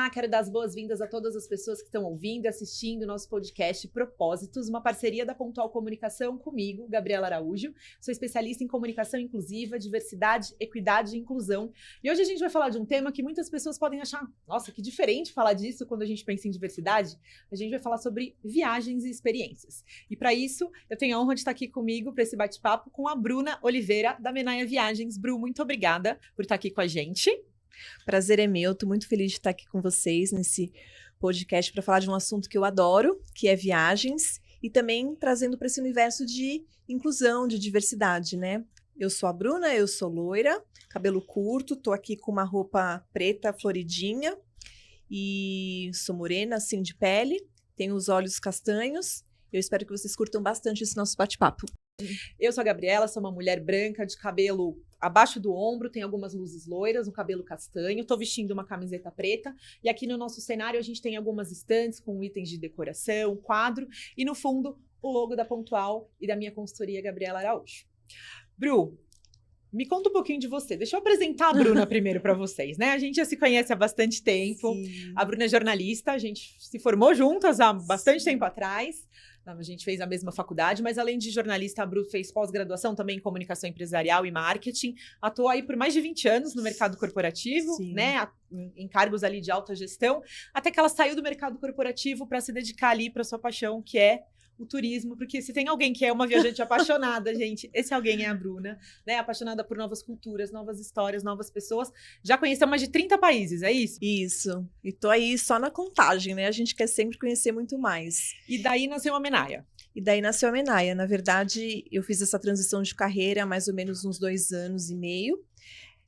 Olá, quero dar as boas-vindas a todas as pessoas que estão ouvindo e assistindo o nosso podcast Propósitos, uma parceria da Pontual Comunicação comigo, Gabriela Araújo. Sou especialista em comunicação inclusiva, diversidade, equidade e inclusão. E hoje a gente vai falar de um tema que muitas pessoas podem achar, nossa, que diferente falar disso quando a gente pensa em diversidade. A gente vai falar sobre viagens e experiências. E para isso, eu tenho a honra de estar aqui comigo para esse bate-papo com a Bruna Oliveira, da Menaia Viagens. Bru, muito obrigada por estar aqui com a gente. Prazer é meu, estou muito feliz de estar aqui com vocês nesse podcast para falar de um assunto que eu adoro, que é viagens, e também trazendo para esse universo de inclusão, de diversidade, né? Eu sou a Bruna, eu sou loira, cabelo curto, estou aqui com uma roupa preta floridinha e sou morena, assim, de pele, tenho os olhos castanhos. Eu espero que vocês curtam bastante esse nosso bate-papo. Eu sou a Gabriela, sou uma mulher branca de cabelo abaixo do ombro, tem algumas luzes loiras, um cabelo castanho, tô vestindo uma camiseta preta e aqui no nosso cenário a gente tem algumas estantes com itens de decoração, quadro e no fundo o logo da Pontual e da minha consultoria Gabriela Araújo. Bru, me conta um pouquinho de você. Deixa eu apresentar a Bruna primeiro para vocês, né? A gente já se conhece há bastante tempo. Sim. A Bruna é jornalista, a gente se formou juntas há bastante tempo atrás. A gente fez a mesma faculdade, mas além de jornalista, a Bru fez pós-graduação também em comunicação empresarial e marketing. Atuou aí por mais de 20 anos no mercado corporativo, Sim. né? Em cargos ali de alta gestão, até que ela saiu do mercado corporativo para se dedicar ali para sua paixão, que é o turismo, porque se tem alguém que é uma viajante apaixonada, gente, esse alguém é a Bruna, né? Apaixonada por novas culturas, novas histórias, novas pessoas. Já conheceu mais de 30 países, é isso? Isso. E tô aí só na contagem, né? A gente quer sempre conhecer muito mais. E daí nasceu a Menaia. E daí nasceu a Menaia. Na verdade, eu fiz essa transição de carreira há mais ou menos uns 2 anos e meio.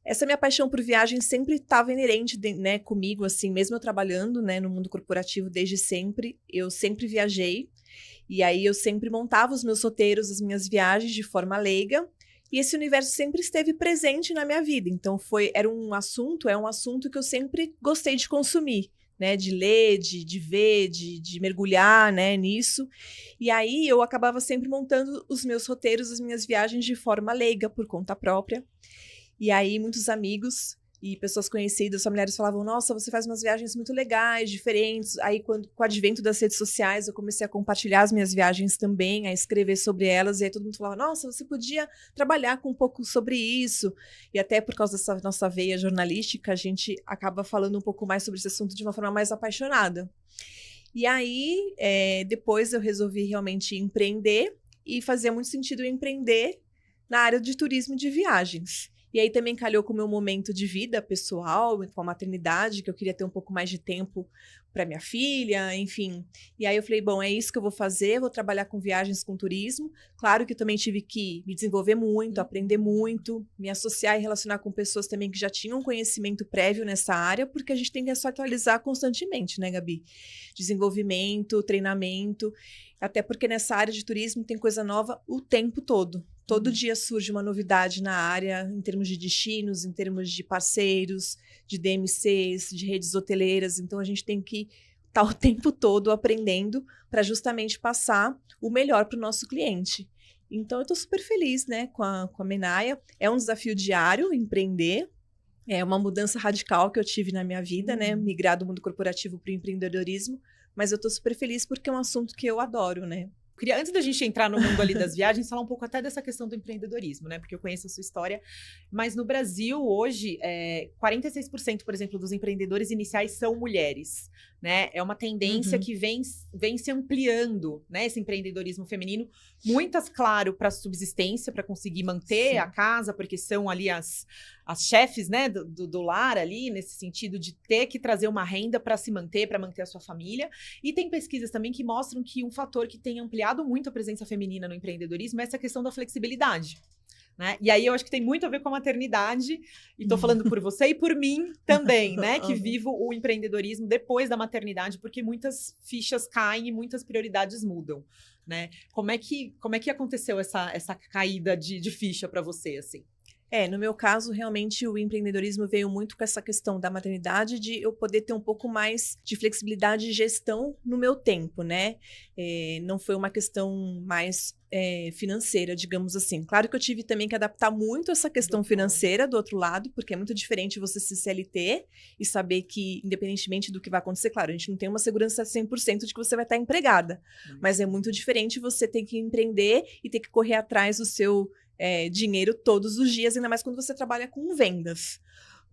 Essa minha paixão por viagem sempre estava inerente, né, comigo, assim, mesmo eu trabalhando, né, no mundo corporativo desde sempre, eu sempre viajei. E aí eu sempre montava os meus roteiros, as minhas viagens de forma leiga, e esse universo sempre esteve presente na minha vida. Então é um assunto que eu sempre gostei de consumir, né, de ler, de ver, de mergulhar, né, nisso. E aí eu acabava sempre montando os meus roteiros, as minhas viagens de forma leiga, por conta própria. E aí muitos amigos e pessoas conhecidas, familiares falavam, nossa, você faz umas viagens muito legais, diferentes. Aí, com o advento das redes sociais, eu comecei a compartilhar as minhas viagens também, a escrever sobre elas, e aí todo mundo falava, nossa, você podia trabalhar com um pouco sobre isso. E até por causa dessa nossa veia jornalística, a gente acaba falando um pouco mais sobre esse assunto de uma forma mais apaixonada. E aí, depois eu resolvi realmente empreender, e fazia muito sentido eu empreender na área de turismo e de viagens. E aí também calhou com o meu momento de vida pessoal, com a maternidade, que eu queria ter um pouco mais de tempo para minha filha, enfim. E aí eu falei, bom, é isso que eu vou fazer, vou trabalhar com viagens, com turismo. Claro que eu também tive que me desenvolver muito, aprender muito, me associar e relacionar com pessoas também que já tinham conhecimento prévio nessa área, porque a gente tem que se atualizar constantemente, né, Gabi? Desenvolvimento, treinamento, até porque nessa área de turismo tem coisa nova o tempo todo. Todo dia surge uma novidade na área, em termos de destinos, em termos de parceiros, de DMCs, de redes hoteleiras. Então, a gente tem que estar o tempo todo aprendendo para justamente passar o melhor para o nosso cliente. Então, eu estou super feliz, né, com a Menaia. É um desafio diário empreender. É uma mudança radical que eu tive na minha vida, né, migrar do mundo corporativo para o empreendedorismo. Mas eu estou super feliz porque é um assunto que eu adoro, né? Queria, antes da gente entrar no mundo ali das viagens, falar um pouco até dessa questão do empreendedorismo, né? Porque eu conheço a sua história. Mas no Brasil, hoje, 46%, por exemplo, dos empreendedores iniciais são mulheres, né? É uma tendência que vem se ampliando, né? Esse empreendedorismo feminino. Muitas, claro, para subsistência, para conseguir manter a casa, porque são ali as chefes, né, do lar ali, nesse sentido de ter que trazer uma renda para se manter, para manter a sua família. E tem pesquisas também que mostram que um fator que tem ampliado muito a presença feminina no empreendedorismo é essa questão da flexibilidade. Né? E aí eu acho que tem muito a ver com a maternidade, e tô falando por você e por mim também, né? Que vivo o empreendedorismo depois da maternidade, porque muitas fichas caem e muitas prioridades mudam, né? Como é que aconteceu essa caída de ficha para você, assim? No meu caso, realmente o empreendedorismo veio muito com essa questão da maternidade, de eu poder ter um pouco mais de flexibilidade e gestão no meu tempo, né? Não foi uma questão mais financeira, digamos assim. Claro que eu tive também que adaptar muito essa questão financeira do outro lado, porque é muito diferente você ser CLT e saber que, independentemente do que vai acontecer, claro, a gente não tem uma segurança 100% de que você vai estar empregada, mas é muito diferente você ter que empreender e ter que correr atrás do seu dinheiro todos os dias, ainda mais quando você trabalha com vendas.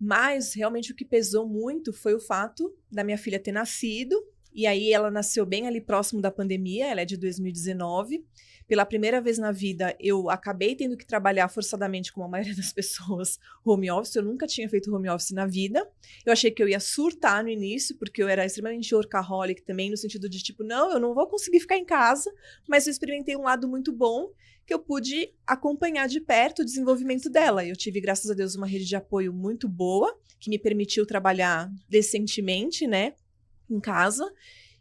Mas, realmente, o que pesou muito foi o fato da minha filha ter nascido, e aí ela nasceu bem ali próximo da pandemia, ela é de 2019. Pela primeira vez na vida, eu acabei tendo que trabalhar forçadamente, como a maioria das pessoas, home office. Eu nunca tinha feito home office na vida. Eu achei que eu ia surtar no início, porque eu era extremamente workaholic também, no sentido de tipo, não, eu não vou conseguir ficar em casa, mas eu experimentei um lado muito bom, que eu pude acompanhar de perto o desenvolvimento dela. Eu tive, graças a Deus, uma rede de apoio muito boa, que me permitiu trabalhar decentemente, né, em casa.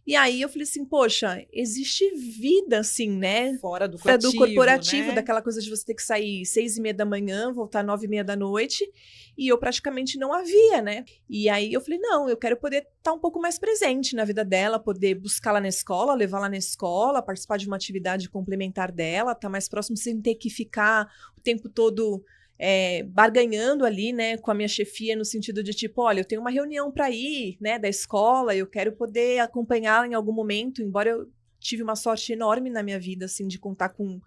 E aí eu falei assim, poxa, existe vida, assim, né? Fora do corporativo, né? daquela coisa de você ter que sair 6h30 da manhã, voltar 9h30 da noite, e eu praticamente não havia, né? E aí eu falei, não, eu quero poder estar um pouco mais presente na vida dela, poder buscá-la na escola, levá-la na escola, participar de uma atividade complementar dela, estar mais próximo sem ter que ficar o tempo todo barganhando ali, né, com a minha chefia, no sentido de tipo, olha, eu tenho uma reunião para ir, né, da escola, eu quero poder acompanhá-la em algum momento, embora eu tive uma sorte enorme na minha vida, assim, de contar com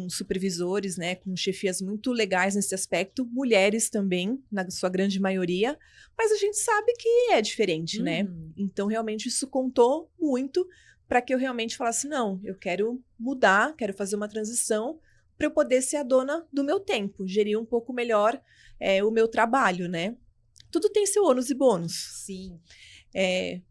supervisores, né, com chefias muito legais nesse aspecto, mulheres também, na sua grande maioria, mas a gente sabe que é diferente, né? Então, realmente, isso contou muito para que eu realmente falasse, não, eu quero mudar, quero fazer uma transição para eu poder ser a dona do meu tempo, gerir um pouco melhor o meu trabalho, né? Tudo tem seu ônus e bônus. Sim.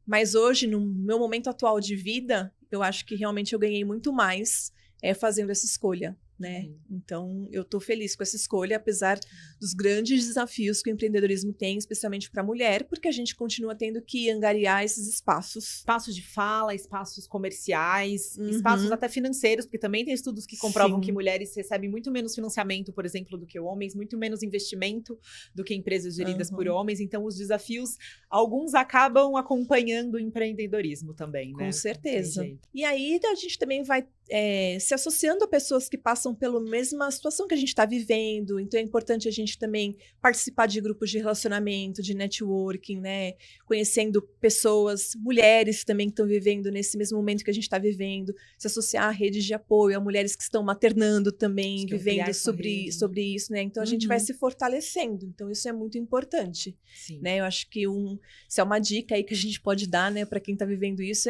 Mas hoje, no meu momento atual de vida, eu acho que realmente eu ganhei muito mais fazendo essa escolha, né? Então, eu tô feliz com essa escolha, apesar dos grandes desafios que o empreendedorismo tem, especialmente para a mulher, porque a gente continua tendo que angariar esses espaços. Espaços de fala, espaços comerciais, espaços até financeiros, porque também tem estudos que comprovam que mulheres recebem muito menos financiamento, por exemplo, do que homens, muito menos investimento do que empresas geridas por homens. Então, os desafios, alguns acabam acompanhando o empreendedorismo também, né? Com certeza. E aí, a gente também vai se associando a pessoas que passam pela mesma situação que a gente está vivendo. Então, é importante a gente também participar de grupos de relacionamento, de networking, né? Conhecendo pessoas, mulheres também que estão vivendo nesse mesmo momento que a gente está vivendo. Se associar a redes de apoio, a mulheres que estão maternando também, vivendo sobre isso, né? Então, a gente vai se fortalecendo. Então, isso é muito importante. Né? Eu acho que se é uma dica aí que a gente pode dar, né, para quem está vivendo isso,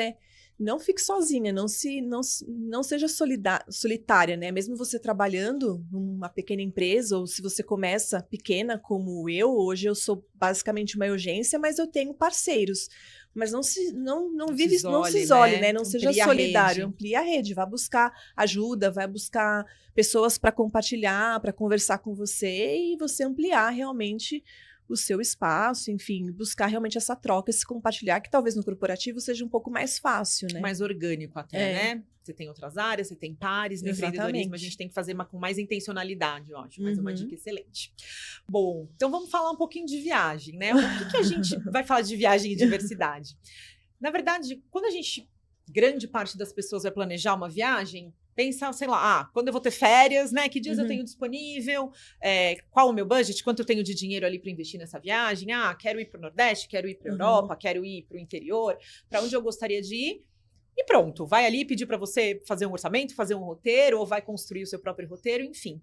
não fique sozinha, não seja solitária, né? Mesmo você trabalhando numa pequena empresa, ou se você começa pequena como hoje eu sou basicamente uma urgência, mas eu tenho parceiros. Mas não se isole, né? Não seja solidário, amplie a rede, vá buscar ajuda, vai buscar pessoas para compartilhar, para conversar com você e você ampliar realmente o seu espaço, enfim, buscar realmente essa troca, esse compartilhar, que talvez no corporativo seja um pouco mais fácil, né? Mais orgânico até, né? Você tem outras áreas, você tem pares, no empreendedorismo a gente tem que fazer com mais intencionalidade, eu acho, mas uma dica excelente. Bom, então vamos falar um pouquinho de viagem, né? O que a gente vai falar de viagem e diversidade? Na verdade, quando grande parte das pessoas vai planejar uma viagem, pensa, sei lá, quando eu vou ter férias, né? Que dias eu tenho disponível? Qual o meu budget? Quanto eu tenho de dinheiro ali para investir nessa viagem? Quero ir para o Nordeste, quero ir para a Europa, quero ir para o interior, para onde eu gostaria de ir. E pronto, vai ali pedir para você fazer um orçamento, fazer um roteiro, ou vai construir o seu próprio roteiro, enfim.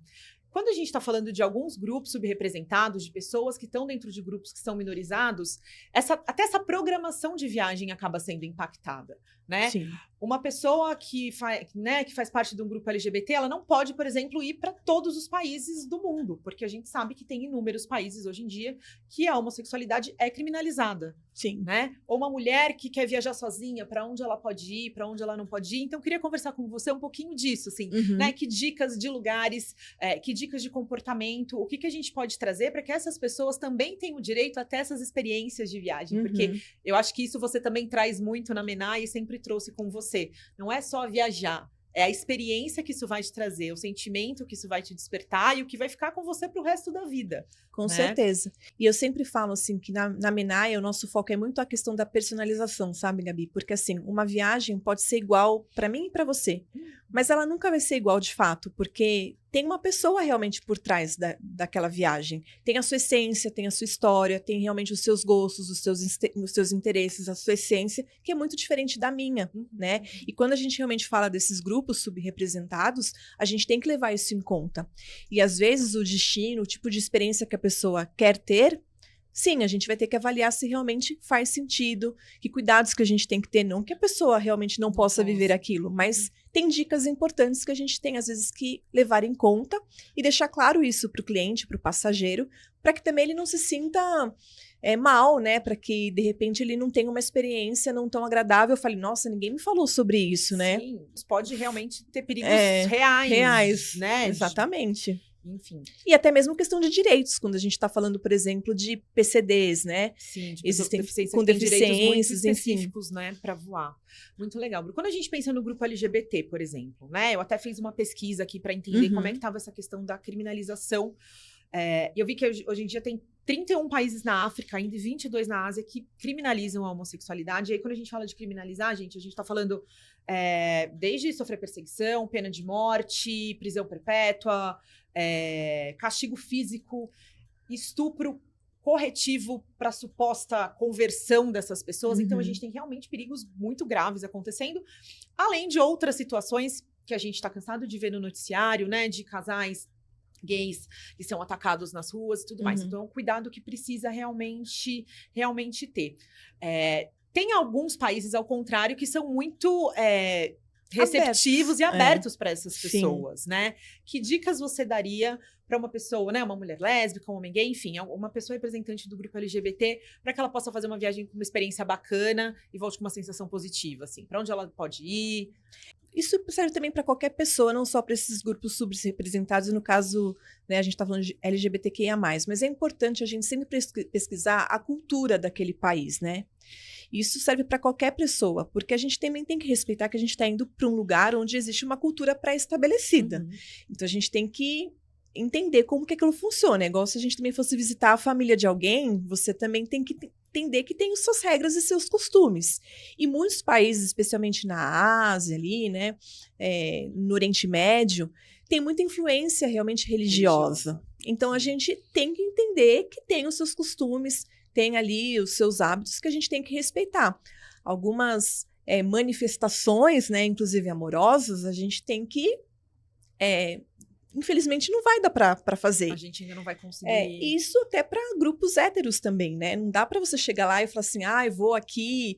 Quando a gente está falando de alguns grupos subrepresentados, de pessoas que estão dentro de grupos que são minorizados, até essa programação de viagem acaba sendo impactada, né? Sim. Uma pessoa que faz parte de um grupo LGBT, ela não pode, por exemplo, ir para todos os países do mundo, porque a gente sabe que tem inúmeros países hoje em dia que a homossexualidade é criminalizada. Sim. Né? Ou uma mulher que quer viajar sozinha, para onde ela pode ir, para onde ela não pode ir. Então, eu queria conversar com você um pouquinho disso, assim, né? Que dicas de lugares, que dicas de comportamento, o que a gente pode trazer para que essas pessoas também tenham o direito a ter essas experiências de viagem, porque eu acho que isso você também traz muito na Mená e sempre trouxe com você. Não é só viajar, É a experiência que isso vai te trazer, o sentimento que isso vai te despertar e o que vai ficar com você pro resto da vida. Com né? certeza. E eu sempre falo, assim, que na Menai o nosso foco é muito a questão da personalização, sabe, Gabi? Porque, assim, uma viagem pode ser igual para mim e para você, mas ela nunca vai ser igual de fato, porque tem uma pessoa realmente por trás daquela viagem. Tem a sua essência, tem a sua história, tem realmente os seus gostos, os seus interesses, a sua essência, que é muito diferente da minha, né? E quando a gente realmente fala desses grupos subrepresentados, a gente tem que levar isso em conta. E às vezes o destino, o tipo de experiência que a pessoa quer ter, sim, a gente vai ter que avaliar se realmente faz sentido, que cuidados que a gente tem que ter, não que a pessoa realmente não possa viver aquilo, mas tem dicas importantes que a gente tem, às vezes, que levar em conta e deixar claro isso para o cliente, para o passageiro, para que também ele não se sinta mal, né? Para que, de repente, ele não tenha uma experiência não tão agradável. Eu falei, nossa, ninguém me falou sobre isso, né? Sim, pode realmente ter perigos reais, né? Exatamente. Enfim. E até mesmo questão de direitos, quando a gente está falando, por exemplo, de PCDs, né? Sim, de existem com deficiências, muito específicos, né, para voar. Muito legal. Quando a gente pensa no grupo LGBT, por exemplo, né? Eu até fiz uma pesquisa aqui para entender como é que estava essa questão da criminalização. E eu vi que hoje em dia tem 31 países na África, ainda 22 na Ásia, que criminalizam a homossexualidade. E aí, quando a gente fala de criminalizar, a gente está falando desde sofrer perseguição, pena de morte, prisão perpétua, castigo físico, estupro corretivo para suposta conversão dessas pessoas. Então, a gente tem realmente perigos muito graves acontecendo, além de outras situações que a gente está cansado de ver no noticiário, né, de casais gays que são atacados nas ruas e tudo mais. Então, é um cuidado que precisa realmente ter. Tem alguns países, ao contrário, que são muito receptivos e abertos para essas pessoas, né? Que dicas você daria para uma pessoa, né? Uma mulher lésbica, um homem gay, enfim, uma pessoa representante do grupo LGBT, para que ela possa fazer uma viagem com uma experiência bacana e volte com uma sensação positiva, assim? Para onde ela pode ir? Isso serve também para qualquer pessoa, não só para esses grupos subrepresentados, no caso, né, a gente está falando de LGBTQIA+, mas é importante a gente sempre pesquisar a cultura daquele país, né? Isso serve para qualquer pessoa, porque a gente também tem que respeitar que a gente está indo para um lugar onde existe uma cultura pré-estabelecida. Então, a gente tem que entender como que aquilo funciona. É igual se a gente também fosse visitar a família de alguém, você também tem que entender que tem suas regras e seus costumes. E muitos países, especialmente na Ásia ali, né, no Oriente Médio, tem muita influência realmente religiosa. Então, a gente tem que entender que tem os seus costumes, tem ali os seus hábitos que a gente tem que respeitar. Algumas manifestações, né, inclusive amorosas, a gente tem que infelizmente não vai dar para fazer. A gente ainda não vai conseguir. Isso até para grupos héteros também, né? Não dá para você chegar lá e falar assim, eu vou aqui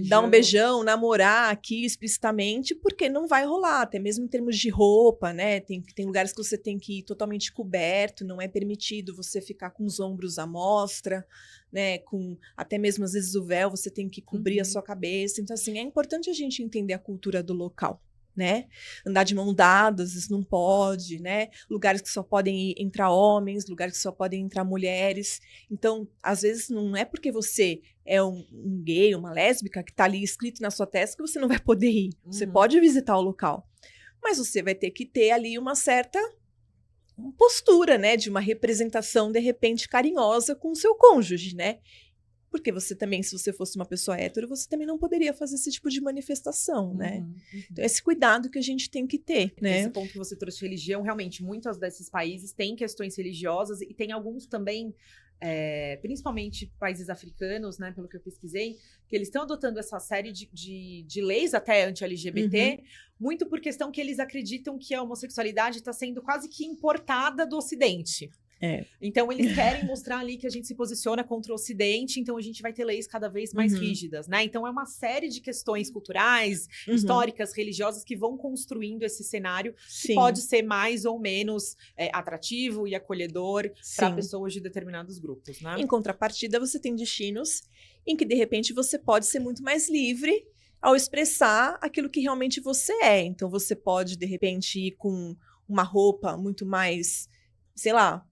dar um beijão, namorar aqui explicitamente, porque não vai rolar, até mesmo em termos de roupa, né? Tem lugares que você tem que ir totalmente coberto, não é permitido você ficar com os ombros à mostra, né? Com até mesmo às vezes o véu, você tem que cobrir a sua cabeça. Então, assim, é importante a gente entender a cultura do local. Né? Andar de mão dadas, isso não pode, né? Lugares que só podem entrar homens, lugares que só podem entrar mulheres. Então, às vezes, não é porque você é um gay, uma lésbica, que está ali escrito na sua testa que você não vai poder ir. Você pode visitar o local. Mas você vai ter que ter ali uma certa postura, né? De uma representação, de repente, carinhosa com o seu cônjuge, né? Porque você também, se você fosse uma pessoa hétero, você também não poderia fazer esse tipo de manifestação, né? Então, esse cuidado que a gente tem que ter, né? Esse ponto que você trouxe de religião, realmente, muitos desses países têm questões religiosas e tem alguns também, principalmente países africanos, né, pelo que eu pesquisei, que eles estão adotando essa série de leis até anti-LGBT, muito por questão que eles acreditam que a homossexualidade está sendo quase que importada do Ocidente. Então, eles querem mostrar ali que a gente se posiciona contra o Ocidente, então a gente vai ter leis cada vez mais rígidas, né? Então, é uma série de questões culturais, históricas, religiosas, que vão construindo esse cenário que pode ser mais ou menos atrativo e acolhedor para pessoas de determinados grupos, né? Em contrapartida, você tem destinos em que, de repente, você pode ser muito mais livre ao expressar aquilo que realmente você é. Então, você pode, de repente, ir com uma roupa muito mais, sei lá,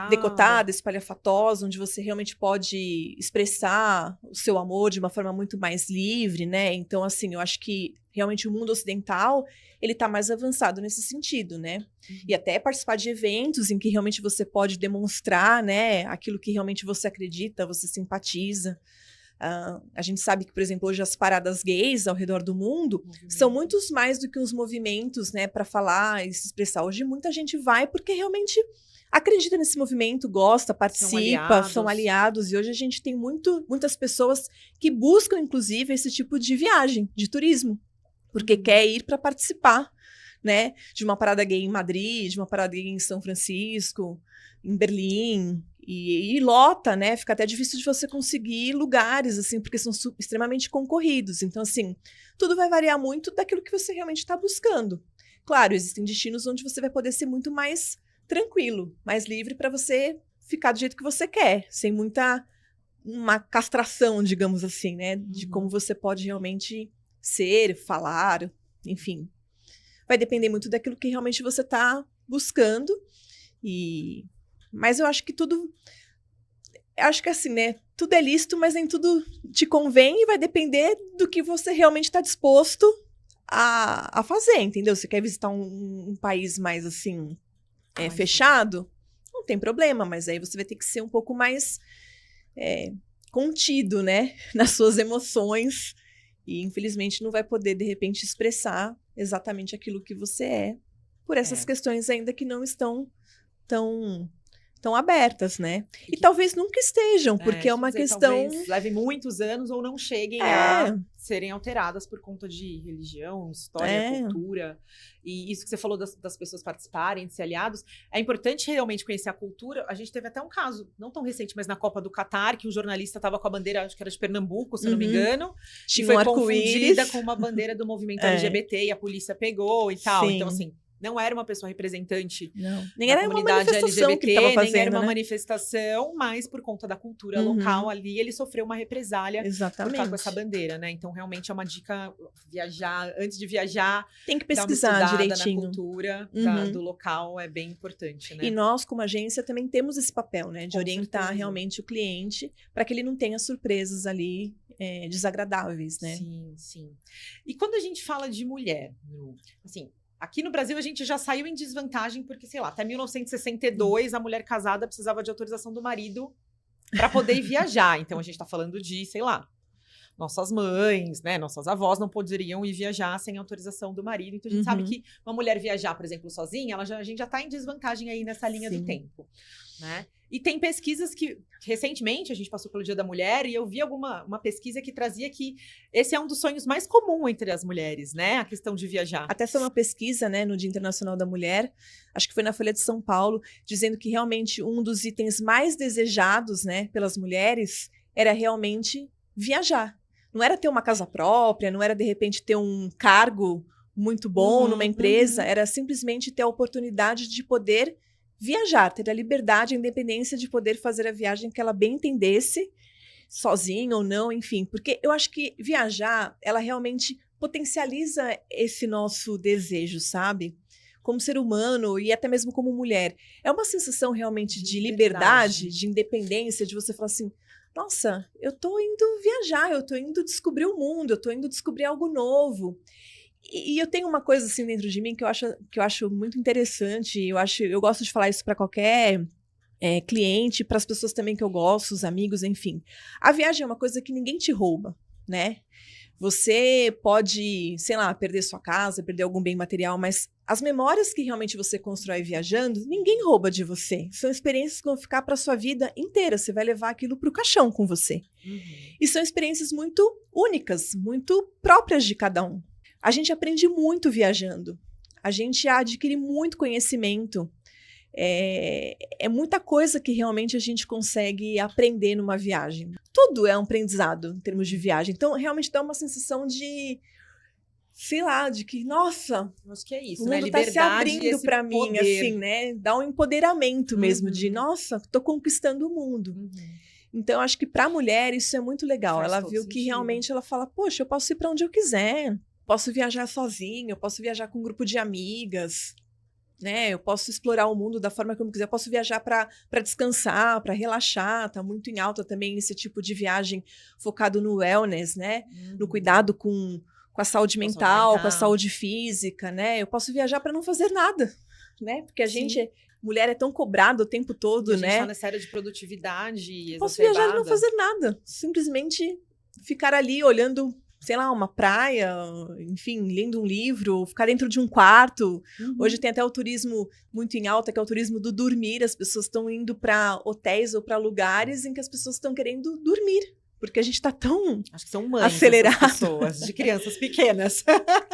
decotada, espalhafatosa, onde você realmente pode expressar o seu amor de uma forma muito mais livre, né? Então, assim, eu acho que realmente o mundo ocidental, ele está mais avançado nesse sentido, né? E até participar de eventos em que realmente você pode demonstrar, né, aquilo que realmente você acredita, você simpatiza. A gente sabe que, por exemplo, hoje as paradas gays ao redor do mundo são muitos mais do que uns movimentos, né, para falar e se expressar. Hoje muita gente vai porque realmente acredita nesse movimento, gosta, participa, são aliados. E hoje a gente tem muitas pessoas que buscam, inclusive, esse tipo de viagem, de turismo, porque quer ir para participar, né, de uma parada gay em Madrid, de uma parada gay em São Francisco, em Berlim. E lota, né? Fica até difícil de você conseguir lugares, assim, porque são extremamente concorridos. Então, assim, tudo vai variar muito daquilo que você realmente está buscando. Claro, existem destinos onde você vai poder ser muito mais tranquilo, mais livre para você ficar do jeito que você quer, sem uma castração, digamos assim, né? De como você pode realmente ser, falar, enfim. Vai depender muito daquilo que realmente você está buscando. Mas eu acho que acho que assim, né? Tudo é lícito, mas nem tudo te convém e vai depender do que você realmente está disposto a fazer, entendeu? Você quer visitar um país mais, assim, fechado? Não tem problema, mas aí você vai ter que ser um pouco mais contido, né? Nas suas emoções e, infelizmente, não vai poder, de repente, expressar exatamente aquilo que você é por essas questões ainda que não estão tão abertas, né? E talvez nunca estejam, porque é uma questão... Talvez leve muitos anos ou não cheguem a serem alteradas por conta de religião, história, cultura. E isso que você falou das pessoas participarem, de ser aliados, é importante realmente conhecer a cultura. A gente teve até um caso, não tão recente, mas na Copa do Catar, que um jornalista estava com a bandeira, acho que era de Pernambuco, se eu não me engano, e foi confundida com uma bandeira do movimento LGBT, e a polícia pegou e tal. Então, assim, não era uma pessoa representante nem era uma manifestação LGBT, que ele fazendo, nem era uma manifestação, mas por conta da cultura local ali, ele sofreu uma represália por estar com essa bandeira, né? Então, realmente é uma dica, antes de viajar, tem que pesquisar direitinho. Na cultura do local, é bem importante, né? E nós, como agência, também temos esse papel, né? De orientar realmente o cliente para que ele não tenha surpresas ali desagradáveis, né? Sim, sim. E quando a gente fala de mulher, assim... Aqui no Brasil, a gente já saiu em desvantagem porque, sei lá, até 1962, a mulher casada precisava de autorização do marido para poder ir viajar. Então, a gente está falando de, sei lá, nossas mães, né, nossas avós não poderiam ir viajar sem autorização do marido. Então, a gente sabe que uma mulher viajar, por exemplo, sozinha, a gente já está em desvantagem aí nessa linha do tempo, né? E tem pesquisas que, recentemente, a gente passou pelo Dia da Mulher e eu vi uma pesquisa que trazia que esse é um dos sonhos mais comuns entre as mulheres, né? A questão de viajar. Até foi uma pesquisa, né, no Dia Internacional da Mulher, acho que foi na Folha de São Paulo, dizendo que realmente um dos itens mais desejados, né, pelas mulheres era realmente viajar. Não era ter uma casa própria, não era, de repente, ter um cargo muito bom numa empresa, era simplesmente ter a oportunidade de poder viajar, ter a liberdade, a independência de poder fazer a viagem que ela bem entendesse, sozinha ou não, enfim. Porque eu acho que viajar, ela realmente potencializa esse nosso desejo, sabe? Como ser humano e até mesmo como mulher. É uma sensação realmente de liberdade, de independência, de você falar assim, nossa, eu tô indo viajar, eu tô indo descobrir o mundo, eu tô indo descobrir algo novo. E eu tenho uma coisa assim dentro de mim que eu acho muito interessante. Eu gosto de falar isso para qualquer cliente, para as pessoas também que eu gosto, os amigos, enfim. A viagem é uma coisa que ninguém te rouba, né? Você pode, sei lá, perder sua casa, perder algum bem material, mas as memórias que realmente você constrói viajando, ninguém rouba de você. São experiências que vão ficar para sua vida inteira. Você vai levar aquilo para o caixão com você. E são experiências muito únicas, muito próprias de cada um. A gente aprende muito viajando. A gente adquire muito conhecimento. É muita coisa que realmente a gente consegue aprender numa viagem. Tudo é um aprendizado em termos de viagem. Então, realmente dá uma sensação de, sei lá, de que, nossa, acho que é isso, o né? mundo tá se abrindo para mim, assim, né? Dá um empoderamento mesmo de, nossa, tô conquistando o mundo. Então, acho que para a mulher isso é muito legal. Ela viu que realmente ela fala, poxa, eu posso ir para onde eu quiser. Posso viajar sozinha, eu posso viajar com um grupo de amigas, né? Eu posso explorar o mundo da forma que eu quiser. Eu posso viajar para descansar, para relaxar. Tá muito em alta também esse tipo de viagem focado no wellness, né? No cuidado com com a saúde mental, com a saúde física, né? Eu posso viajar para não fazer nada, né? Porque a gente, mulher, é tão cobrada o tempo todo, né? A gente tá nessa série de produtividade exacerbada. Posso viajar e não fazer nada. Simplesmente ficar ali olhando, sei lá, uma praia, enfim, lendo um livro, ficar dentro de um quarto. Hoje tem até o turismo muito em alta, que é o turismo do dormir. As pessoas estão indo para hotéis ou para lugares em que as pessoas estão querendo dormir. Porque a gente tá tão Acho que são mães acelerado. Pessoas, de crianças pequenas.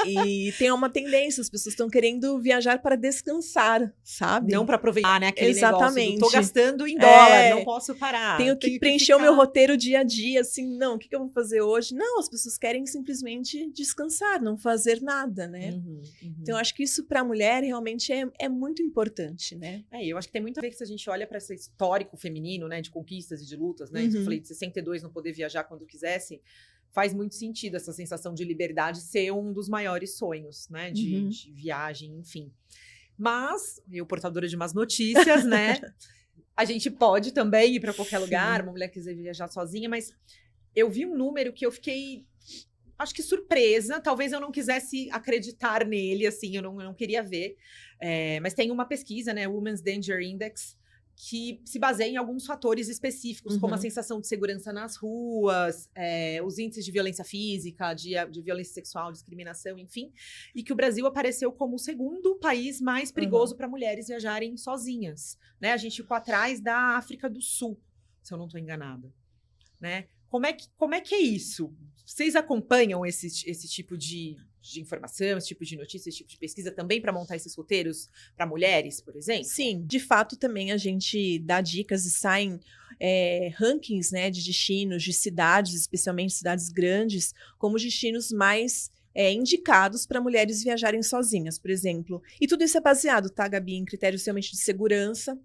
E tem uma tendência, as pessoas estão querendo viajar para descansar, sabe? Não para aproveitar, né? Aquele Exatamente. negócio do, tô gastando em dólar, não posso parar. Tenho que preencher o meu roteiro dia a dia, assim, não, o que eu vou fazer hoje? Não, as pessoas querem simplesmente descansar, não fazer nada, né? Então, eu acho que isso para a mulher realmente é muito importante, né? Eu acho que tem muito a ver que se a gente olha para esse histórico feminino, né, de conquistas e de lutas, né? Eu falei de 62 não poder viajar quando quisesse, faz muito sentido essa sensação de liberdade ser um dos maiores sonhos, né? De viagem, enfim. Mas, eu portadora de umas notícias, né? A gente pode também ir para qualquer lugar, uma mulher quiser viajar sozinha, mas eu vi um número que eu fiquei, acho que surpresa, talvez eu não quisesse acreditar nele, assim, eu não queria ver. Mas tem uma pesquisa, né? Women's Danger Index, que se baseia em alguns fatores específicos, como a sensação de segurança nas ruas, os índices de violência física, de violência sexual, discriminação, enfim, e que o Brasil apareceu como o segundo país mais perigoso para mulheres viajarem sozinhas, né? A gente ficou atrás da África do Sul, se eu não estou enganada, né? Como é que é isso? Vocês acompanham esse tipo de informação, esse tipo de notícia, esse tipo de pesquisa também para montar esses roteiros para mulheres, por exemplo? Sim, de fato também a gente dá dicas e saem rankings, né, de destinos, de cidades, especialmente cidades grandes, como destinos mais indicados para mulheres viajarem sozinhas, por exemplo. E tudo isso é baseado, tá, Gabi, em critérios realmente de segurança,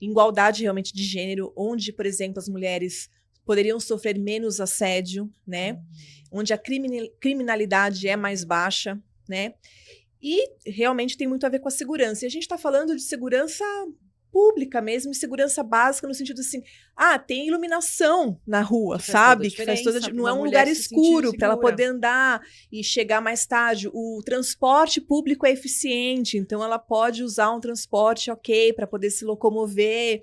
igualdade realmente de gênero, onde, por exemplo, as mulheres poderiam sofrer menos assédio, né? Onde a criminalidade é mais baixa, né? E realmente tem muito a ver com a segurança. E a gente está falando de segurança pública mesmo, segurança básica, no sentido assim, tem iluminação na rua, sabe? Que faz não é um lugar escuro para ela poder andar e chegar mais tarde. O transporte público é eficiente, então ela pode usar um transporte ok para poder se locomover,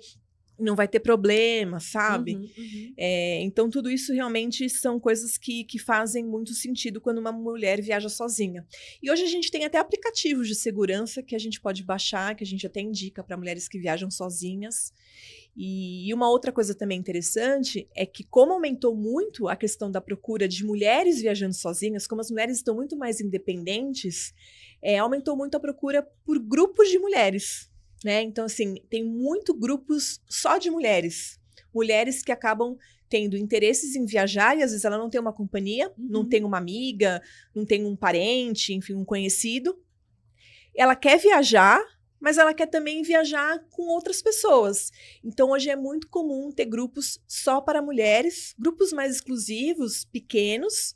não vai ter problema, sabe? Então, tudo isso realmente são coisas que fazem muito sentido quando uma mulher viaja sozinha. E hoje a gente tem até aplicativos de segurança que a gente pode baixar, que a gente até indica para mulheres que viajam sozinhas. E uma outra coisa também interessante é que, como aumentou muito a questão da procura de mulheres viajando sozinhas, como as mulheres estão muito mais independentes, aumentou muito a procura por grupos de mulheres. Né? Então, assim, tem muito grupos só de mulheres. Mulheres que acabam tendo interesses em viajar e às vezes ela não tem uma companhia, não tem uma amiga, não tem um parente, enfim, um conhecido. Ela quer viajar, mas ela quer também viajar com outras pessoas. Então, hoje é muito comum ter grupos só para mulheres, grupos mais exclusivos, pequenos,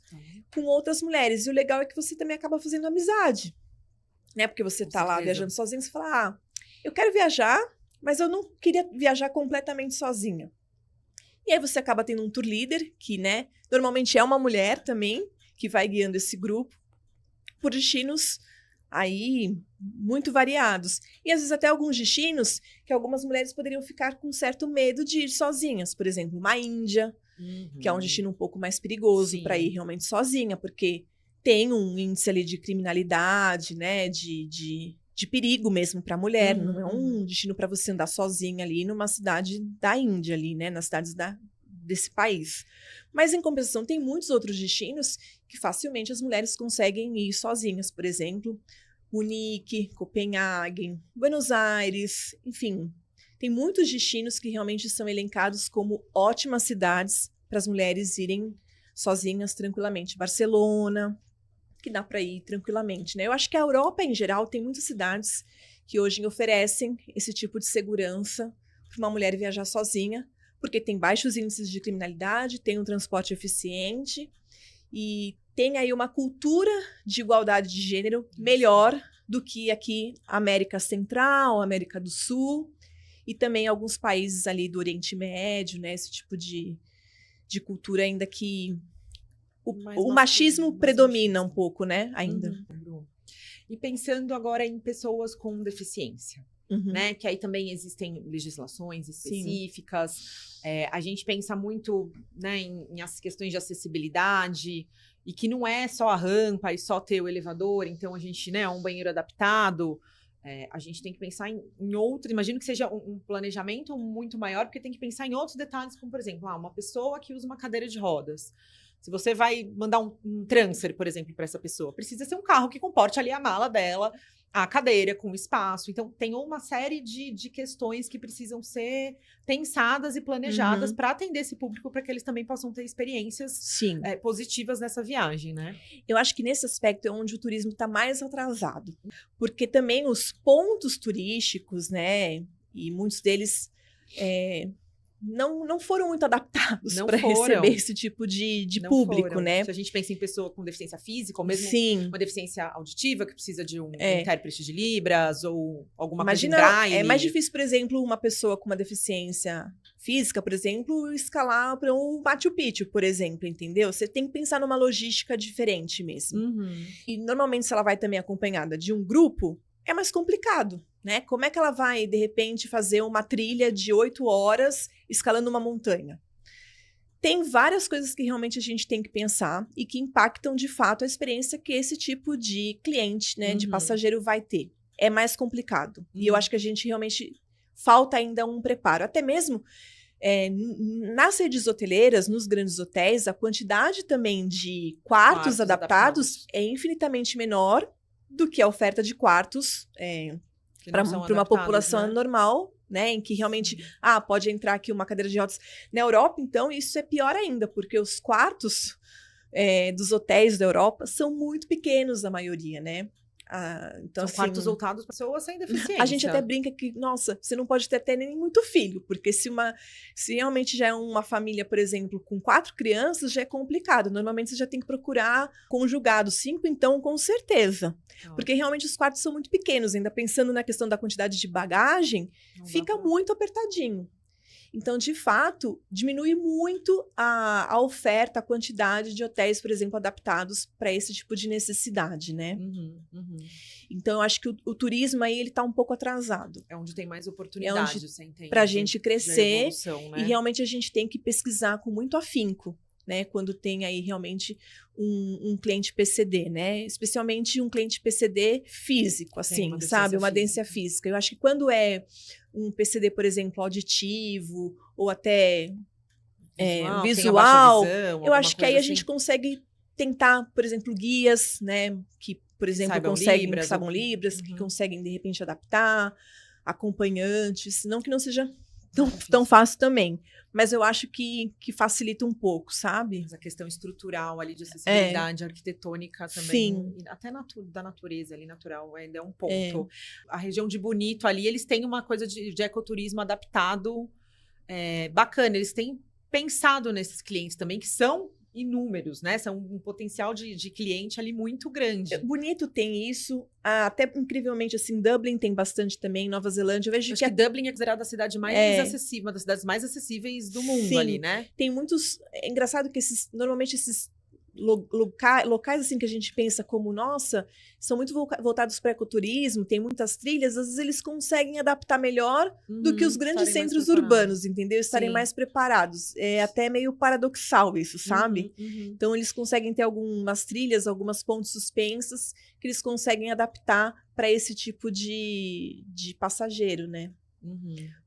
com outras mulheres. E o legal é que você também acaba fazendo amizade, né? Porque você tá lá viajando sozinho, você fala, eu quero viajar, mas eu não queria viajar completamente sozinha. E aí você acaba tendo um tour leader, que, né, normalmente é uma mulher também, que vai guiando esse grupo por destinos aí muito variados. E às vezes até alguns destinos que algumas mulheres poderiam ficar com certo medo de ir sozinhas. Por exemplo, uma Índia, que é um destino um pouco mais perigoso para ir realmente sozinha, porque tem um índice ali de criminalidade, né, de perigo mesmo para a mulher, não é um destino para você andar sozinha ali numa cidade da Índia ali, né, nas cidades desse país. Mas em compensação tem muitos outros destinos que facilmente as mulheres conseguem ir sozinhas, por exemplo, Munique, Copenhague, Buenos Aires, enfim, tem muitos destinos que realmente são elencados como ótimas cidades para as mulheres irem sozinhas tranquilamente. Barcelona, que dá para ir tranquilamente, né? Eu acho que a Europa, em geral, tem muitas cidades que hoje oferecem esse tipo de segurança para uma mulher viajar sozinha, porque tem baixos índices de criminalidade, tem um transporte eficiente e tem aí uma cultura de igualdade de gênero melhor do que aqui a América Central, a América do Sul e também alguns países ali do Oriente Médio, né? Esse tipo de cultura ainda que o machismo predomina um pouco, né, ainda. E pensando agora em pessoas com deficiência, né? Que aí também existem legislações específicas. A gente pensa muito, né, em as questões de acessibilidade e que não é só a rampa e só ter o elevador. Então, a gente, né, um banheiro adaptado. A gente tem que pensar em outro. Imagino que seja um planejamento muito maior, porque tem que pensar em outros detalhes, como, por exemplo, uma pessoa que usa uma cadeira de rodas. Se você vai mandar um transfer, por exemplo, para essa pessoa, precisa ser um carro que comporte ali a mala dela, a cadeira com espaço. Então, tem uma série de questões que precisam ser pensadas e planejadas para atender esse público, para que eles também possam ter experiências positivas nessa viagem, né? Eu acho que nesse aspecto é onde o turismo está mais atrasado. Porque também os pontos turísticos, né, e muitos deles não foram muito adaptados para receber esse tipo de público, né? Se a gente pensa em pessoa com deficiência física, ou mesmo uma deficiência auditiva, que precisa de um intérprete de Libras, ou alguma coisa em Braille. É mais difícil, por exemplo, uma pessoa com uma deficiência física, por exemplo, escalar para um Machu Picchu, por exemplo, entendeu? Você tem que pensar numa logística diferente mesmo. E, normalmente, se ela vai também acompanhada de um grupo, é mais complicado, né? Como é que ela vai, de repente, fazer uma trilha de 8 horas escalando uma montanha? Tem várias coisas que realmente a gente tem que pensar e que impactam, de fato, a experiência que esse tipo de cliente, né, de passageiro vai ter. É mais complicado. E eu acho que a gente realmente falta ainda um preparo. Até mesmo nas redes hoteleiras, nos grandes hotéis, a quantidade também de quartos adaptados é infinitamente menor do que a oferta de quartos para uma população normal, né? Em que realmente, pode entrar aqui uma cadeira de rodas. Na Europa, então, isso é pior ainda, porque os quartos dos hotéis da Europa são muito pequenos, a maioria, né? Então, são quartos voltados para pessoas sem deficiência. A gente até brinca que, nossa, você não pode ter até nem muito filho, porque se realmente já é uma família, por exemplo, com 4 crianças, já é complicado. Normalmente você já tem que procurar conjugado, 5, então, com certeza. Porque realmente os quartos são muito pequenos, ainda pensando na questão da quantidade de bagagem, fica muito apertadinho. Então, de fato, diminui muito a oferta, a quantidade de hotéis, por exemplo, adaptados para esse tipo de necessidade, né? Então, eu acho que o turismo aí, ele está um pouco atrasado. É onde tem mais oportunidade, você entende? Para a gente crescer, evolução, né? E realmente a gente tem que pesquisar com muito afinco, né? Quando tem aí realmente um cliente PCD, né? Especialmente um cliente PCD físico, assim, sabe? Uma deficiência física. Eu acho que quando é um PCD, por exemplo, auditivo, ou até visual, eu acho que aí a gente consegue tentar, por exemplo, guias, né? Que, por exemplo, saibam Libras, que conseguem, de repente, adaptar, acompanhantes, não que não seja tão fácil também. Mas eu acho que facilita um pouco, sabe? Essa questão estrutural ali de acessibilidade arquitetônica também. E até da natureza ali, natural, ainda é um ponto. A região de Bonito ali, eles têm uma coisa de ecoturismo adaptado bacana. Eles têm pensado nesses clientes também, que são inúmeros, né? São um potencial de cliente ali muito grande. Bonito tem isso, até incrivelmente, assim, Dublin tem bastante também, Nova Zelândia. Eu vejo que Dublin é considerada a cidade mais acessível, uma das cidades mais acessíveis do mundo ali, né? Tem muitos... É engraçado que normalmente esses locais assim que a gente pensa como, nossa, são muito voltados para ecoturismo, tem muitas trilhas, às vezes eles conseguem adaptar melhor do que os grandes centros urbanos, entendeu? Estarem mais preparados. É até meio paradoxal isso, sabe? Então eles conseguem ter algumas trilhas, algumas pontes suspensas que eles conseguem adaptar para esse tipo de passageiro, né?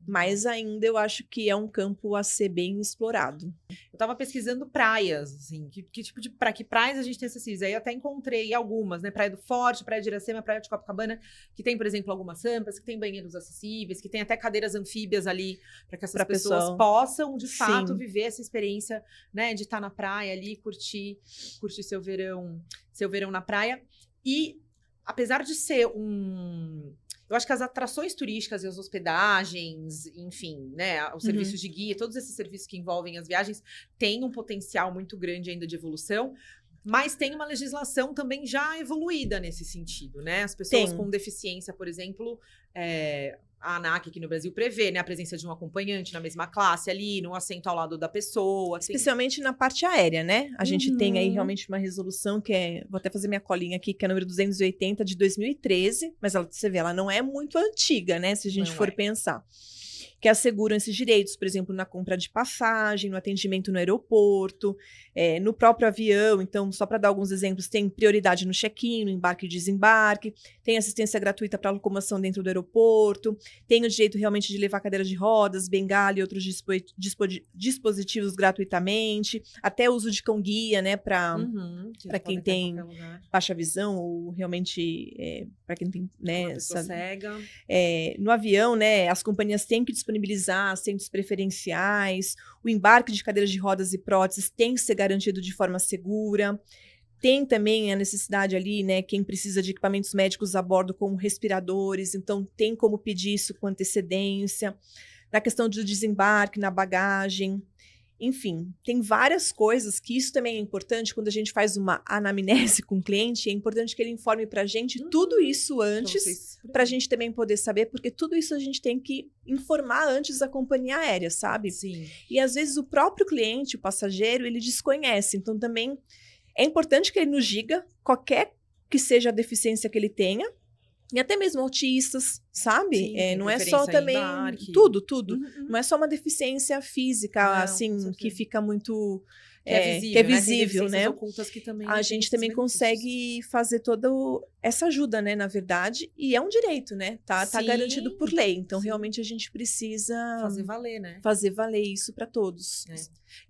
Mas ainda eu acho que é um campo a ser bem explorado. Eu tava pesquisando praias, assim, que tipo de praia, que praias a gente tem acessíveis. Aí eu até encontrei algumas, né? Praia do Forte, Praia de Iracema, Praia de Copacabana, que tem, por exemplo, algumas rampas, que tem banheiros acessíveis, que tem até cadeiras anfíbias ali, para que essas pessoas possam, de fato, viver essa experiência, né? De estar na praia ali, curtir seu verão na praia. E, apesar de ser eu acho que as atrações turísticas e as hospedagens, enfim, né, os serviços de guia, todos esses serviços que envolvem as viagens, têm um potencial muito grande ainda de evolução. Mas tem uma legislação também já evoluída nesse sentido, né? As pessoas Tem. com deficiência, por exemplo, a ANAC aqui no Brasil prevê, né, a presença de um acompanhante na mesma classe ali, num assento ao lado da pessoa. Especialmente na parte aérea, né? A gente tem aí Uhum. realmente uma resolução que vou até fazer minha colinha aqui, que é a número 280 de 2013, mas você vê, ela não é muito antiga, né? Se a gente Não for é. pensar. Que asseguram esses direitos, por exemplo, na compra de passagem, no atendimento no aeroporto, no próprio avião. Então, só para dar alguns exemplos, tem prioridade no check-in, no embarque e desembarque, tem assistência gratuita para locomoção dentro do aeroporto, tem o direito realmente de levar cadeira de rodas, bengala e outros dispositivos gratuitamente, até o uso de cão-guia, né, para quem tem baixa visão ou realmente para quem tem, né, uma pessoa cega. No avião, né, as companhias têm que disponibilizar assentos preferenciais, o embarque de cadeiras de rodas e próteses tem que ser garantido de forma segura. Tem também a necessidade ali, né, quem precisa de equipamentos médicos a bordo como respiradores, então tem como pedir isso com antecedência. Na questão do desembarque, na bagagem. Enfim, tem várias coisas que isso também é importante quando a gente faz uma anamnese com o cliente, é importante que ele informe para a gente tudo isso antes, para a gente também poder saber, porque tudo isso a gente tem que informar antes da companhia aérea, sabe? Sim. E às vezes o próprio cliente, o passageiro, ele desconhece, então também é importante que ele nos diga qualquer que seja a deficiência que ele tenha, e até mesmo autistas, sabe? Sim, não é só também tudo. Não é só uma deficiência física, Não, assim, que fica muito... Que é visível, né? Ocultas que também a gente também consegue fazer toda essa ajuda, né, na verdade, e é um direito, né? Tá garantido por lei, então realmente a gente precisa fazer valer, né? Fazer valer isso para todos.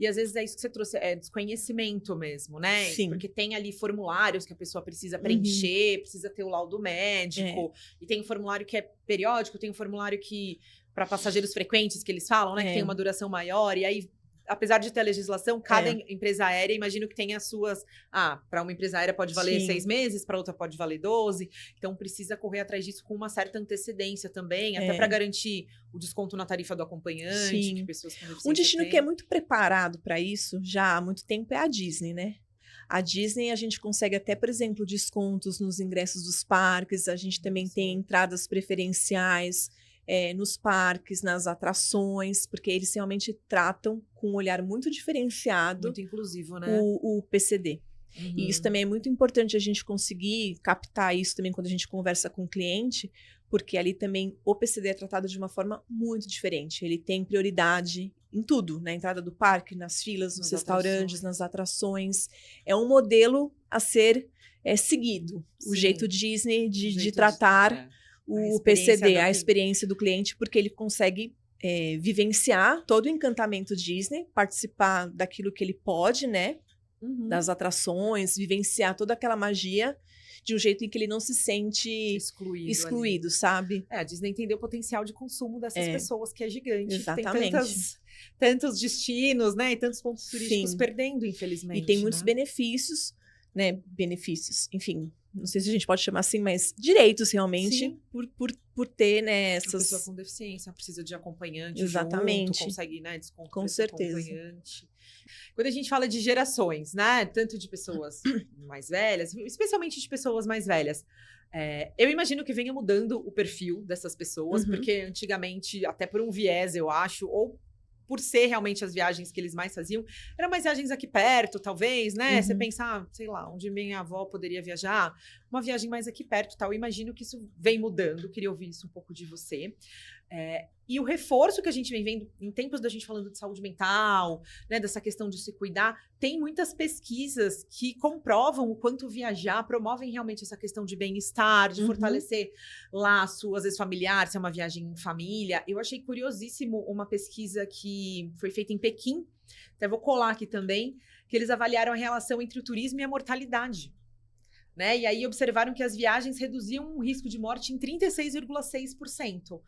E às vezes é isso que você trouxe, é desconhecimento mesmo, né? Sim. Porque tem ali formulários que a pessoa precisa preencher, precisa ter o laudo médico, e tem um formulário que é periódico, tem um formulário que para passageiros frequentes que eles falam, né, que tem uma duração maior, e aí apesar de ter a legislação, cada empresa aérea, imagino que tem as suas... para uma empresa aérea pode valer 6 meses, para outra pode valer 12. Então, precisa correr atrás disso com uma certa antecedência também, até para garantir o desconto na tarifa do acompanhante, que pessoas com deficiência Um destino têm. que é muito preparado para isso, já há muito tempo, é a Disney, né? A Disney, a gente consegue até, por exemplo, descontos nos ingressos dos parques, a gente também tem entradas preferenciais nos parques, nas atrações, porque eles realmente tratam com um olhar muito diferenciado. Muito inclusivo, né? O PCD. E isso também é muito importante a gente conseguir captar isso também quando a gente conversa com o cliente, porque ali também o PCD é tratado de uma forma muito diferente. Ele tem prioridade em tudo, na entrada do parque, nas filas, nos restaurantes, nas atrações. É um modelo a ser seguido. O jeito Disney de tratar o PCD, a experiência do cliente, porque ele consegue vivenciar todo o encantamento Disney, participar daquilo que ele pode, né? Das atrações, vivenciar toda aquela magia de um jeito em que ele não se sente excluído, sabe? A Disney entendeu o potencial de consumo dessas pessoas, que é gigante. Exatamente. Tem tantos destinos, né? E tantos pontos turísticos perdendo, infelizmente. E tem muitos benefícios, né? Enfim, não sei se a gente pode chamar assim, mas direitos realmente por ter, né, essas... A pessoa com deficiência precisa de acompanhante. Exatamente. Junto, consegue, né, desconto com certeza. Acompanhante. Quando a gente fala de gerações, né, tanto de pessoas mais velhas, especialmente de pessoas mais velhas, eu imagino que venha mudando o perfil dessas pessoas, porque antigamente, até por um viés, eu acho, ou por ser realmente as viagens que eles mais faziam, eram mais viagens aqui perto, talvez, né? Você pensar, sei lá, onde minha avó poderia viajar, uma viagem mais aqui perto, tal. Eu imagino que isso vem mudando, queria ouvir isso um pouco de você. E o reforço que a gente vem vendo em tempos da gente falando de saúde mental, né, dessa questão de se cuidar, tem muitas pesquisas que comprovam o quanto viajar promovem realmente essa questão de bem-estar, de fortalecer laço, às vezes familiar, se é uma viagem em família. Eu achei curiosíssimo uma pesquisa que foi feita em Pequim, até vou colar aqui também, que eles avaliaram a relação entre o turismo e a mortalidade. Né? E aí observaram que as viagens reduziam o risco de morte em 36,6%.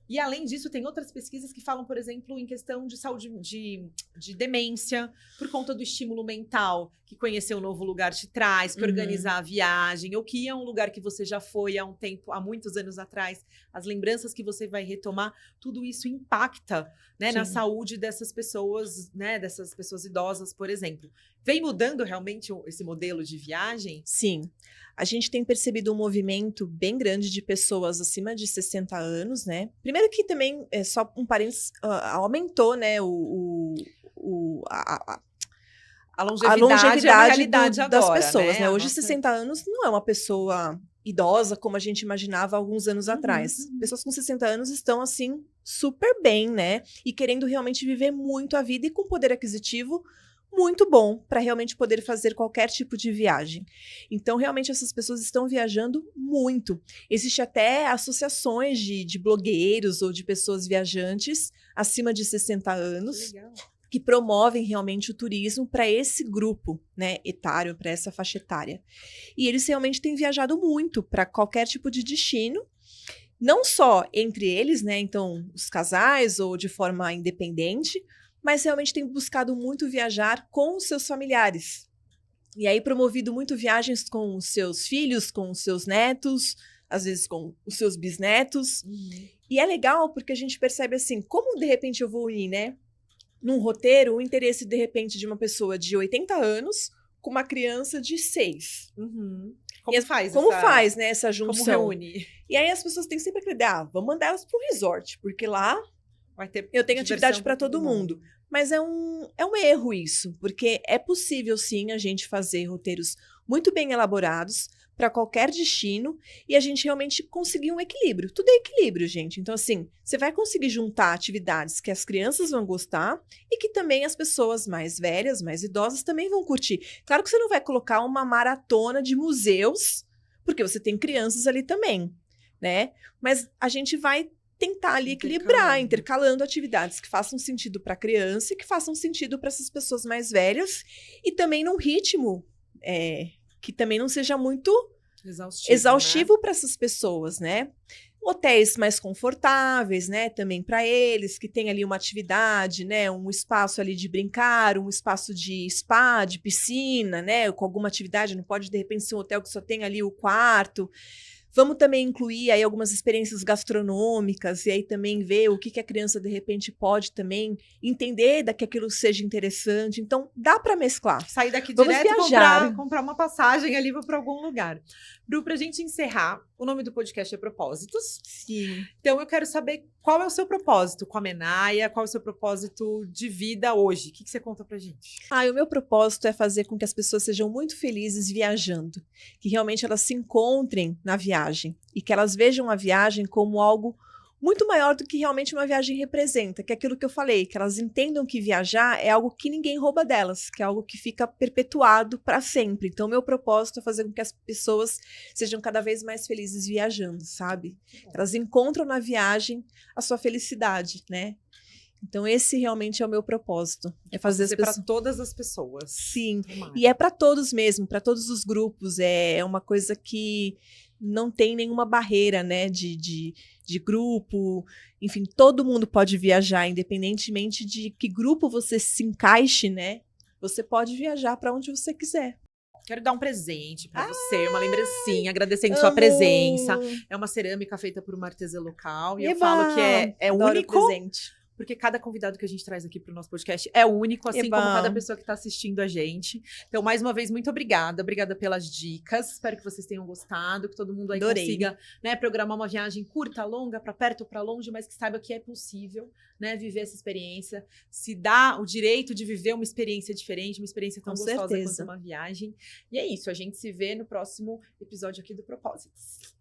E, além disso, tem outras pesquisas que falam, por exemplo, em questão de saúde, de demência, por conta do estímulo mental, que conhecer um novo lugar te traz, que organizar a viagem, ou que ir a um lugar que você já foi há muitos anos atrás, as lembranças que você vai retomar, tudo isso impacta, né, na saúde dessas pessoas, né, dessas pessoas idosas, por exemplo. Vem mudando realmente esse modelo de viagem? Sim. A gente tem percebido um movimento bem grande de pessoas acima de 60 anos, né? Primeiro que também, só um parênteses, aumentou, né, A a longevidade, longevidade é uma realidade das agora, pessoas, né? A Hoje, nossa... 60 anos não é uma pessoa idosa como a gente imaginava há alguns anos atrás. Uhum. Pessoas com 60 anos estão, assim, super bem, né? E querendo realmente viver muito a vida e com poder aquisitivo muito bom para realmente poder fazer qualquer tipo de viagem. Então, realmente, essas pessoas estão viajando muito. Existe até associações de blogueiros ou de pessoas viajantes acima de 60 anos. Que legal. Que promovem realmente o turismo para esse grupo, né, etário, para essa faixa etária. E eles realmente têm viajado muito para qualquer tipo de destino, não só entre eles, né, então os casais ou de forma independente, mas realmente têm buscado muito viajar com os seus familiares. E aí promovido muito viagens com os seus filhos, com os seus netos, às vezes com os seus bisnetos. E é legal porque a gente percebe assim, como de repente eu vou unir, né, num roteiro, o interesse, de repente, de uma pessoa de 80 anos com uma criança de 6. Como Como faz, né, essa junção? Como reúne? E aí as pessoas têm sempre aquela ideia, vamos mandar elas para o resort, porque lá Vai ter eu tenho atividade para pra todo mundo. Mas é um erro isso, porque é possível, sim, a gente fazer roteiros muito bem elaborados para qualquer destino e a gente realmente conseguir um equilíbrio. Tudo é equilíbrio, gente. Então, assim, você vai conseguir juntar atividades que as crianças vão gostar e que também as pessoas mais velhas, mais idosas também vão curtir. Claro que você não vai colocar uma maratona de museus, porque você tem crianças ali também, né? Mas a gente vai tentar ali equilibrar, intercalando atividades que façam sentido para a criança e que façam sentido para essas pessoas mais velhas e também num ritmo que também não seja muito exaustivo, né, para essas pessoas, né? Hotéis mais confortáveis, né? Também para eles, que tem ali uma atividade, né? Um espaço ali de brincar, um espaço de spa, de piscina, né? Com alguma atividade, não pode de repente ser um hotel que só tem ali o quarto. Vamos também incluir aí algumas experiências gastronômicas e aí também ver o que a criança, de repente, pode também entender que aquilo seja interessante. Então, dá para mesclar. Sair daqui Vamos direto viajar. e comprar uma passagem ali para algum lugar. Bru, pra gente encerrar, o nome do podcast é Propósitos. Sim. Então, eu quero saber qual é o seu propósito com a Menaia, qual é o seu propósito de vida hoje. O que você conta pra gente? O meu propósito é fazer com que as pessoas sejam muito felizes viajando, que realmente elas se encontrem na viagem e que elas vejam a viagem como algo muito maior do que realmente uma viagem representa, que é aquilo que eu falei, que elas entendam que viajar é algo que ninguém rouba delas, que é algo que fica perpetuado para sempre. Então, meu propósito é fazer com que as pessoas sejam cada vez mais felizes viajando, sabe? Elas encontram na viagem a sua felicidade, né? Então, esse realmente é o meu propósito. É fazer as pessoas... para todas as pessoas. Sim, e é para todos mesmo, para todos os grupos. É uma coisa que não tem nenhuma barreira, né, de grupo. Enfim, todo mundo pode viajar, independentemente de que grupo você se encaixe, né? Você pode viajar para onde você quiser. Quero dar um presente para você, uma lembrancinha, agradecendo sua presença. É uma cerâmica feita por uma artesã local. E eu falo que é único. Presente. Porque cada convidado que a gente traz aqui para o nosso podcast é único, assim como cada pessoa que está assistindo a gente. Então, mais uma vez, muito obrigada. Obrigada pelas dicas. Espero que vocês tenham gostado, que todo mundo aí consiga, né, programar uma viagem curta, longa, para perto ou para longe, mas que saiba que é possível, né, viver essa experiência. Se dá o direito de viver uma experiência diferente, uma experiência tão gostosa quanto uma viagem. E é isso, a gente se vê no próximo episódio aqui do Propósitos.